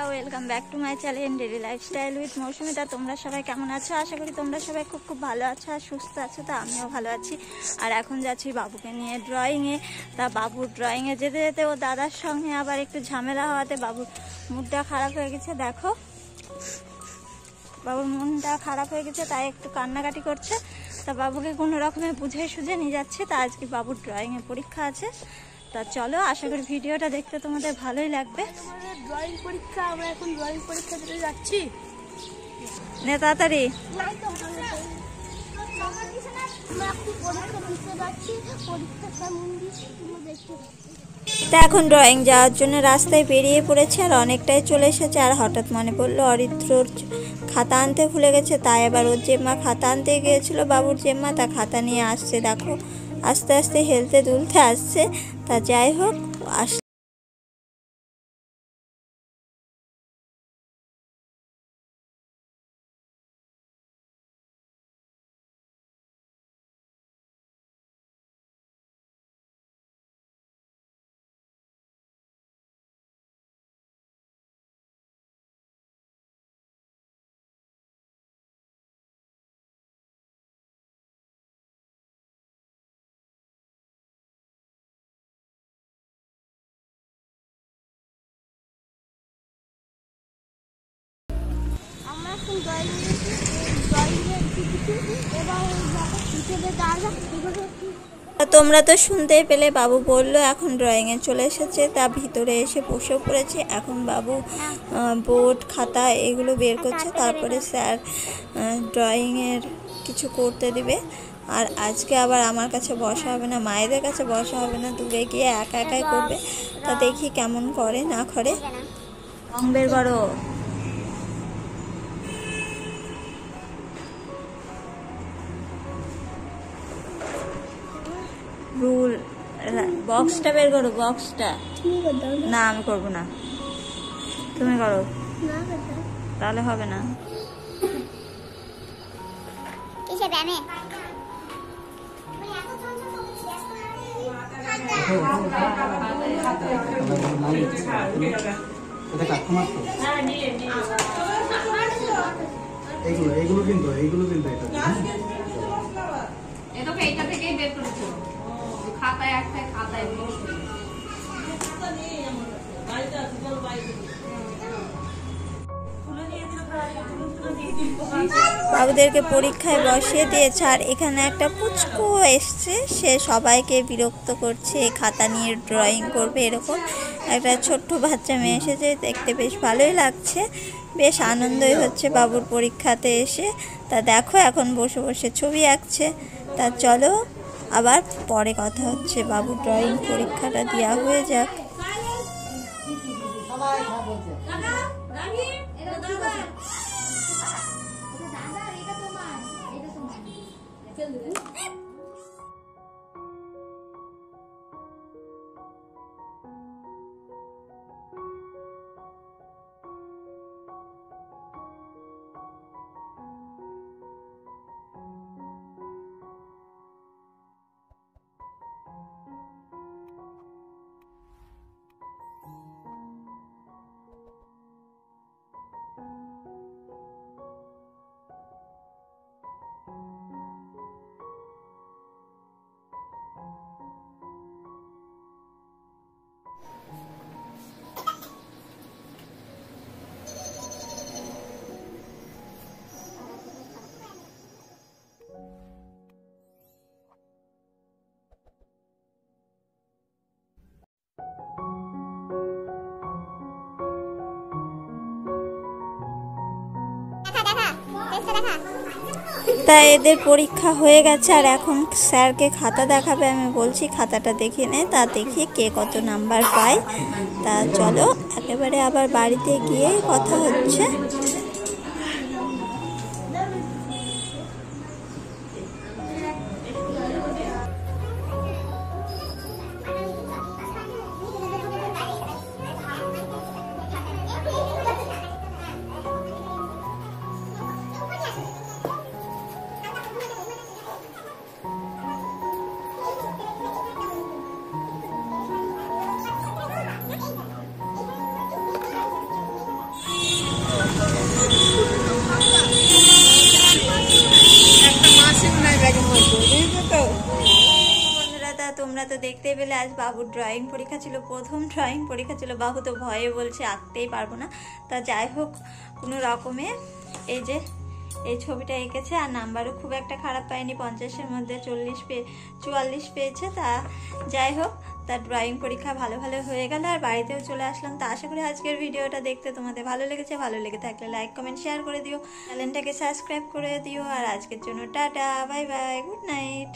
Welcome back to my channel daily lifestyle with Mousumita. তোমরা সবাই কেমন আছো? আশা করি তোমরা সবাই খুব খুব ভালো আছো আর সুস্থ আছো। তা আমিও ভালো আছি। আর এখন যাচ্ছি বাবুকে নিয়ে ড্রয়িংয়ে। তা বাবুর ড্রয়িংয়ে যেতে যেতে ও দাদার সঙ্গে আবার একটু ঝামেলা হওয়াতে বাবুর মুডটা খারাপ হয়ে গেছে। দেখো বাবুর মনটা খারাপ হয়ে গেছে, তাই একটু কান্নাকাটি করছে। তা বাবুকে কোনো রকমে বুঝে সুঝে নিয়ে যাচ্ছে। তা আজকে বাবুর ড্রয়িংয়ে পরীক্ষা আছে। তা চলো, আশা করি ভিডিওটা দেখতে তোমাদের ভালোই লাগবে। ড্রয়িং পরীক্ষা, আমরা এখন ড্রয়িং পরীক্ষা দিতে যাচ্ছি। নে তাড়াতাড়ি। তা এখন ড্রয়িং যাওয়ার জন্য রাস্তায় বেরিয়ে পড়েছে আর অনেকটাই চলে এসেছে। আর হঠাৎ মনে পড়লো অরিত্রর খাতা আনতে ভুলে গেছে। তাই এবার ওর জেম্মা খাতা আনতে গিয়েছিল, বাবুর জেম্মা। তা খাতা নিয়ে আসছে, দেখো আস্তে আস্তে হেলতে দুলতে আসছে। তা যাই হোক তোমরা তো শুনতেই পেলে, বাবু বললো এখন ড্রয়িংয়ে চলে এসেছে। তা ভিতরে এসে বসে পড়েছে। এখন বাবু বোর্ড খাতা এগুলো বের করছে, তারপরে স্যার ড্রয়িংয়ের কিছু করতে দিবে। আর আজকে আবার আমার কাছে বসা হবে না, মায়েদের কাছে বসা হবে না, দূরে গিয়ে একা একাই করবে। তা দেখি কেমন করে না করে। রং বের করো। রুল বক্সটা বের করো, বক্সটা। না আমি করবো না, তুমি করো, তাহলে হবে না। এইগুলো কিন্তু এইটা থেকেই বের করেছো খাতায় একটা খাতায় বাবুদেরকে পরীক্ষায় বসিয়ে দিয়েছে। আর এখানে একটা পুচকু এসছে, সে সবাইকে বিরক্ত করছে, খাতা নিয়ে ড্রয়িং করবে এরকম। একটা ছোট্ট বাচ্চা মেয়ে এসেছে, দেখতে বেশ ভালোই লাগছে, বেশ আনন্দই হচ্ছে বাবুর পরীক্ষাতে এসে। তা দেখো এখন বসে বসে ছবি আঁকছে। তা চলো আবার পরে কথা হচ্ছে, বাবুর ড্রয়িং পরীক্ষাটা দেওয়া হয়ে যাক। তাই এদের পরীক্ষা হয়ে গেছে আর এখন স্যারকে খাতা দেখাবে। আমি বলছি খাতাটা দেখিয়ে নে, তা দেখিয়ে কে কত নাম্বার পায়। তা চলো একেবারে আবার বাড়িতে গিয়ে কথা হচ্ছে। বন্ধুরা, তা তোমরা তো দেখতেই পেলে আজ বাবুর ড্রয়িং পরীক্ষা ছিল, প্রথম ড্রয়িং পরীক্ষা ছিল। বাবু তো ভয়ে বলছে আঁকতেই পারবো না। তা যাই হোক, কোনো রকমে এই যে এই ছবিটা এঁকেছে, আর নাম্বারও খুব একটা খারাপ পায়নি, 50-এর মধ্যে 44 পেয়েছে। তা যাই হোক, তার ড্রয়িং পরীক্ষা ভালো হয়ে গেল, আর বাড়িতেও চলে আসলাম। তা আশা করি আজকের ভিডিওটা দেখতে তোমাদের ভালো লেগেছে। ভালো লেগে থাকলে লাইক কমেন্ট শেয়ার করে দিও, চ্যানেলটাকে সাবস্ক্রাইব করে দিও। আর আজকের জন্য tata, bye bye, good night.